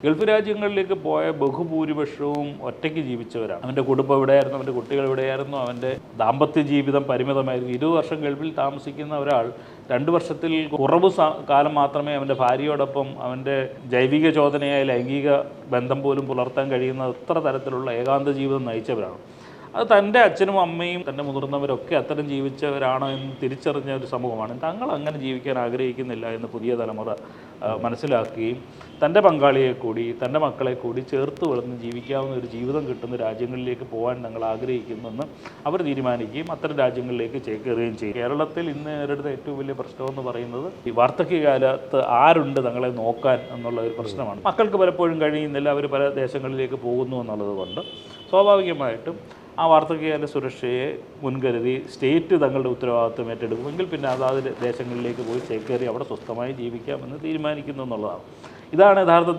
Gulf രാജ്യങ്ങളിലേക്ക് പോയ ബഹുഭൂരിപക്ഷവും ഒറ്റയ്ക്ക് ജീവിച്ചവരാണ്. അവൻ്റെ കുടുംബം എവിടെയായിരുന്നു, അവൻ്റെ കുട്ടികൾ എവിടെയായിരുന്നു, അവൻ്റെ ദാമ്പത്യ ജീവിതം പരിമിതമായിരുന്നു. 20 വർഷം ഗൾഫിൽ താമസിക്കുന്ന ഒരാൾ 2 വർഷത്തിൽ കുറവ് കാലം മാത്രമേ അവൻ്റെ ഭാര്യയോടൊപ്പം അവൻ്റെ ജൈവിക ചോദനയായ ലൈംഗിക ബന്ധം പോലും പുലർത്താൻ കഴിയുന്ന എത്ര തരത്തിലുള്ള ഏകാന്ത ജീവിതം നയിച്ചവരാണ്. അത് തൻ്റെ അച്ഛനും അമ്മയും തൻ്റെ മുതിർന്നവരൊക്കെ അത്തരം ജീവിച്ചവരാണോ എന്ന് തിരിച്ചറിഞ്ഞ ഒരു സമൂഹമാണ്. തങ്ങൾ അങ്ങനെ ജീവിക്കാൻ ആഗ്രഹിക്കുന്നില്ല എന്ന് പുതിയ തലമുറ മനസ്സിലാക്കുകയും തൻ്റെ പങ്കാളിയെ കൂടി തൻ്റെ മക്കളെ കൂടി ചേർത്ത് വളർന്ന് ജീവിക്കാവുന്ന ഒരു ജീവിതം കിട്ടുന്ന രാജ്യങ്ങളിലേക്ക് പോകാൻ തങ്ങൾ ആഗ്രഹിക്കുമെന്ന് അവർ തീരുമാനിക്കുകയും അത്തരം രാജ്യങ്ങളിലേക്ക് ചേക്കേറുകയും ചെയ്യും. കേരളത്തിൽ ഇന്ന് നേരിടുന്ന ഏറ്റവും വലിയ പ്രശ്നമെന്ന് പറയുന്നത് ഈ വാർദ്ധക്യകാലത്ത് ആരുണ്ട് തങ്ങളെ നോക്കാൻ എന്നുള്ള ഒരു പ്രശ്നമാണ്. മക്കൾക്ക് പലപ്പോഴും കഴിയുന്നില്ല, അവർ പല ദേശങ്ങളിലേക്ക് പോകുന്നു എന്നുള്ളത് കൊണ്ട് സ്വാഭാവികമായിട്ടും ആ വാർദ്ധക്യകാല സുരക്ഷയെ മുൻകരുതി സ്റ്റേറ്റ് തങ്ങളുടെ ഉത്തരവാദിത്വം ഏറ്റെടുക്കുമെങ്കിൽ പിന്നെ അതാത് ദേശങ്ങളിലേക്ക് പോയി ചേക്കേറി അവിടെ സ്വസ്ഥമായി ജീവിക്കാമെന്ന് തീരുമാനിക്കുന്നു എന്നുള്ളതാണ്. ഇതാണ് യഥാർത്ഥത്തിൽ